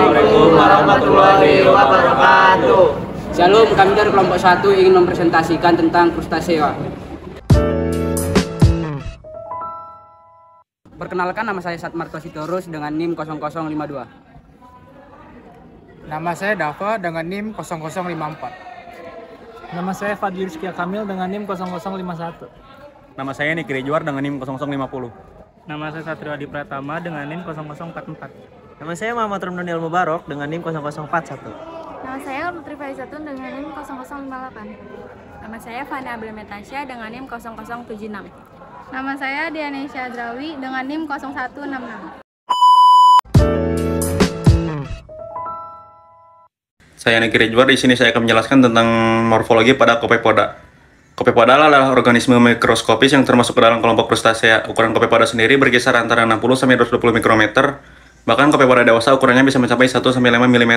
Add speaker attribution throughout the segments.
Speaker 1: Assalamualaikum warahmatullahi wabarakatuh.
Speaker 2: Shalom, kami dari kelompok 1 ingin mempresentasikan tentang krustasea. Perkenalkan, nama saya Satmarto Sitorus dengan NIM 0052.
Speaker 3: Nama saya Dava dengan NIM 0054.
Speaker 4: Nama saya Fadli Rizky Kamil dengan NIM 0051.
Speaker 5: Nama saya Niki Rejuar dengan NIM 0050.
Speaker 4: Nama saya Satrio Adi Pratama dengan NIM 0044.
Speaker 6: Nama saya Muhammad Ramdhaniel Mubarok dengan NIM 0041.
Speaker 7: Nama saya Lutri Faizatun dengan NIM 0058.
Speaker 8: Nama saya Fana Abdul Metasya dengan NIM 0076.
Speaker 7: Nama saya Dianesha Adrawi dengan NIM 0166.
Speaker 5: Saya Niki Rejuar. Di sini saya akan menjelaskan tentang morfologi pada Copepoda. Copepoda adalah organisme mikroskopis yang termasuk ke dalam kelompok krustasea. Ukuran Copepoda sendiri berkisar antara 60 sampai 220 mikrometer. Bahkan Copepoda dewasa ukurannya bisa mencapai 1 sampai 5 mm.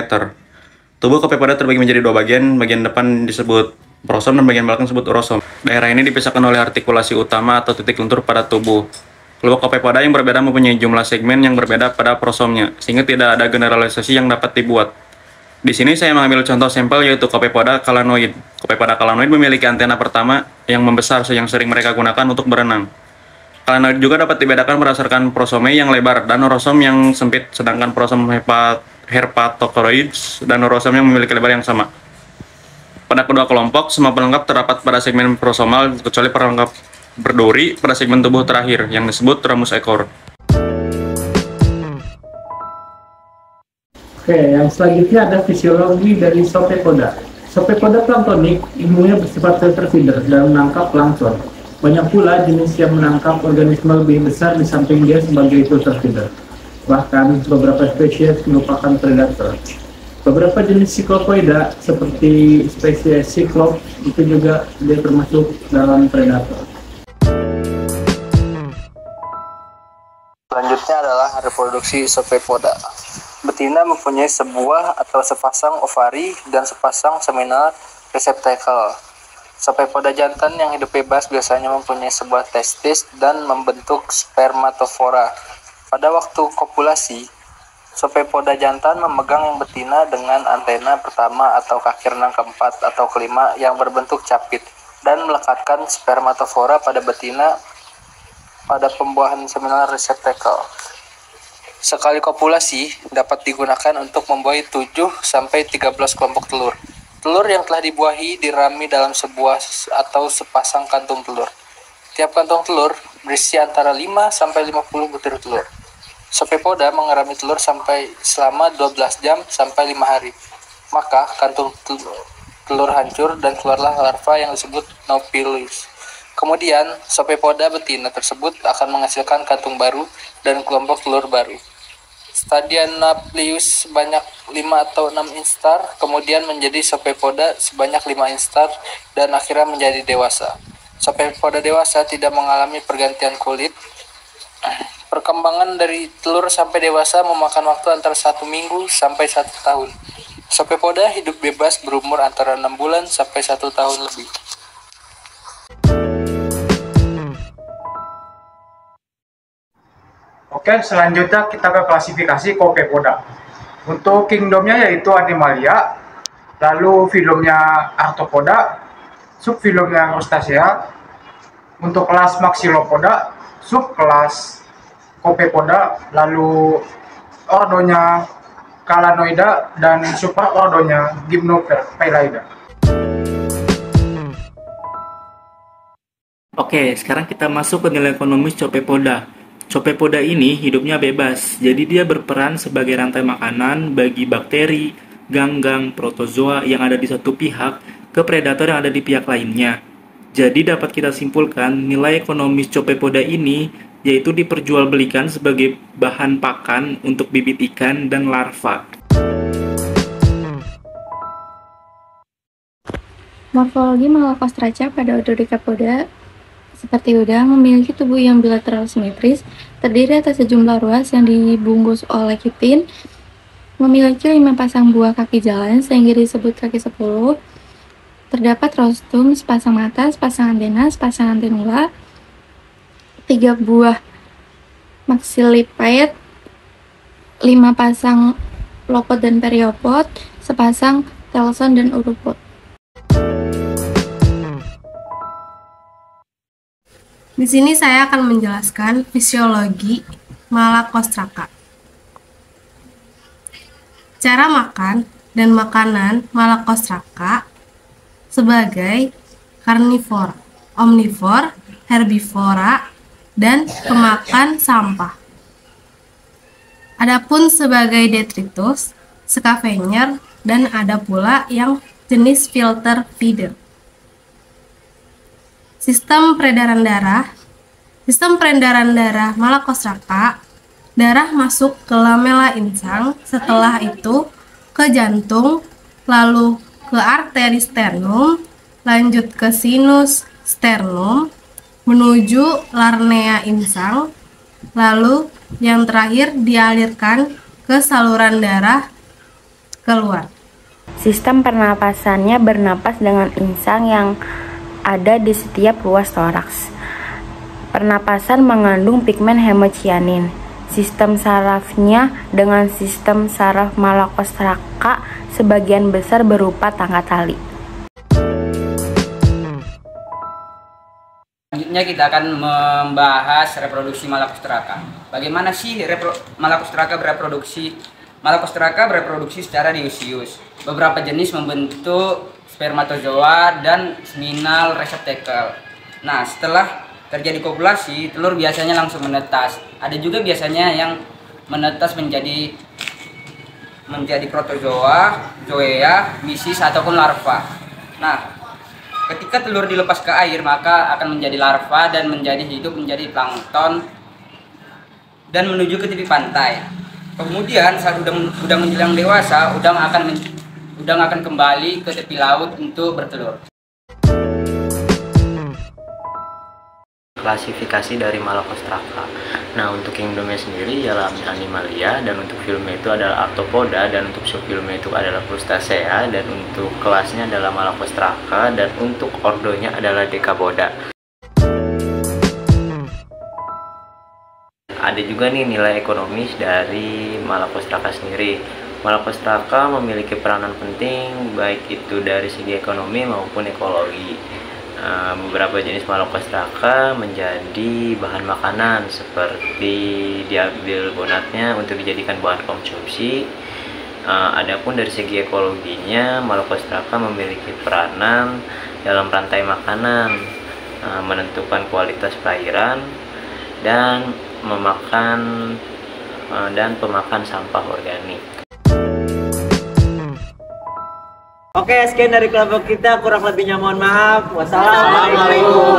Speaker 5: Tubuh Copepoda terbagi menjadi dua bagian. Bagian depan disebut prosom dan bagian belakang disebut urosom. Daerah ini dipisahkan oleh artikulasi utama atau titik lentur pada tubuh. Kelompok Copepoda yang berbeda mempunyai jumlah segmen yang berbeda pada prosomnya, sehingga tidak ada generalisasi yang dapat dibuat. Di sini saya mengambil contoh sampel yaitu Copepoda calanoid. Copepoda calanoid memiliki antena pertama yang membesar yang sering mereka gunakan untuk berenang. Calanoid juga dapat dibedakan berdasarkan prosome yang lebar dan urosom yang sempit, sedangkan prosom herpatochoroids dan urosom yang memiliki lebar yang sama. Pada kedua kelompok, semua pelengkap terdapat pada segmen prosomal kecuali pelengkap berduri pada segmen tubuh terakhir yang disebut ramus ekor.
Speaker 9: Oke, yang selanjutnya ada fisiologi dari Copepoda. Copepoda planktonik ilmunya bersifat filter feeder dan menangkap plankton. Banyak pula jenis yang menangkap organisme lebih besar di samping dia sebagai filter feeder. Bahkan beberapa spesies merupakan predator. Beberapa jenis Cyclopoida seperti spesies Cyclops itu juga dia termasuk dalam predator.
Speaker 10: Selanjutnya adalah reproduksi Copepoda. Betina mempunyai sebuah atau sepasang ovari dan sepasang seminal receptacle. Copepoda jantan yang hidup bebas biasanya mempunyai sebuah testis dan membentuk spermatofora. Pada waktu kopulasi, Copepoda jantan memegang yang betina dengan antena pertama atau kaki renang keempat atau kelima yang berbentuk capit dan melekatkan spermatofora pada betina pada pembuahan seminal receptacle. Sekali kopulasi dapat digunakan untuk membuahi 7 sampai 13 kelompok telur. Telur yang telah dibuahi dirami dalam sebuah atau sepasang kantung telur. Tiap kantung telur berisi antara 5 sampai 50 butir telur. Copepoda mengerami telur sampai selama 12 jam sampai 5 hari. Maka kantung telur hancur dan keluarlah larva yang disebut Nauplius. Kemudian Copepoda betina tersebut akan menghasilkan kantung baru dan kelompok telur baru. Stadion Nauplius sebanyak 5 atau 6 instar, kemudian menjadi Copepoda sebanyak 5 instar, dan akhirnya menjadi dewasa. Copepoda dewasa tidak mengalami pergantian kulit. Perkembangan dari telur sampai dewasa memakan waktu antara 1 minggu sampai 1 tahun. Copepoda hidup bebas berumur antara 6 bulan sampai 1 tahun lebih.
Speaker 3: Oke, selanjutnya kita ke klasifikasi Copepoda. Untuk kingdomnya yaitu Animalia, lalu filumnya Arthropoda, subfilumnya Crustacea. Untuk kelas Maxillopoda, subkelas Copepoda, lalu ordonya Calanoida dan superordonya Gymnophyllaida.
Speaker 4: Oke, sekarang kita masuk ke nilai ekonomis Copepoda. Copepoda ini hidupnya bebas, jadi dia berperan sebagai rantai makanan bagi bakteri, ganggang, protozoa yang ada di satu pihak ke predator yang ada di pihak lainnya. Jadi dapat kita simpulkan nilai ekonomis Copepoda ini yaitu diperjualbelikan sebagai bahan pakan untuk bibit ikan dan larva.
Speaker 7: Morfologi Malacostraca pada Dodecaphoda seperti udang memiliki tubuh yang bilateral simetris, terdiri atas sejumlah ruas yang dibungkus oleh kitin, memiliki 5 pasang buah kaki jalan sehingga disebut kaki 10, terdapat rostrum, sepasang mata, sepasang antena, sepasang antenula, 3 buah maxilliped, 5 pasang cephalopod dan periopod, sepasang telson dan uropod.
Speaker 11: Di sini saya akan menjelaskan fisiologi Malacostraca. Cara makan dan makanan Malacostraca sebagai karnivora, omnivora, herbivora, dan pemakan sampah. Adapun sebagai detritus, scavenger, dan ada pula yang jenis filter feeder. Sistem peredaran darah. Sistem peredaran darah Malacostraca, darah masuk ke lamela insang, setelah itu ke jantung, lalu ke arteri sternum, lanjut ke sinus sternum, menuju larnea insang, lalu yang terakhir dialirkan ke saluran darah keluar.
Speaker 12: Sistem pernapasannya bernapas dengan insang yang ada di setiap ruas toraks. Pernapasan mengandung pigmen hemocyanin. Sistem sarafnya dengan sistem saraf Malacostraca sebagian besar berupa tangga tali.
Speaker 2: Selanjutnya kita akan membahas reproduksi Malacostraca. Bagaimana sih Malacostraca bereproduksi? Malacostraca bereproduksi secara diusius. Beberapa jenis membentuk spermatozoa dan seminal receptacle. Nah, setelah terjadi kopulasi, telur biasanya langsung menetas. Ada juga biasanya yang menetas menjadi protozoa, zoea, misis ataupun larva. Nah, ketika telur dilepas ke air, maka akan menjadi larva dan menjadi hidup menjadi plankton dan menuju ke tepi pantai. Kemudian saat udang menjelang dewasa, udang akan kembali ke tepi laut untuk bertelur.
Speaker 13: Klasifikasi dari Malacostraca. Nah, untuk kingdomnya sendiri ialah Animalia, dan untuk filmnya itu adalah Arthropoda, dan untuk subfilmnya itu adalah Crustacea, dan untuk kelasnya adalah Malacostraca, dan untuk ordonya adalah Decapoda. Ada juga nih nilai ekonomis dari Malacostraca sendiri. Malacostraca memiliki peranan penting baik itu dari segi ekonomi maupun ekologi. Beberapa jenis Malacostraca menjadi bahan makanan seperti diambil bonatnya untuk dijadikan bahan konsumsi. Adapun dari segi ekologinya, Malacostraca memiliki peranan dalam rantai makanan, menentukan kualitas perairan dan pemakan sampah organik.
Speaker 6: Oke, sekian dari kelompok kita, kurang lebihnya mohon maaf. Wassalamualaikum.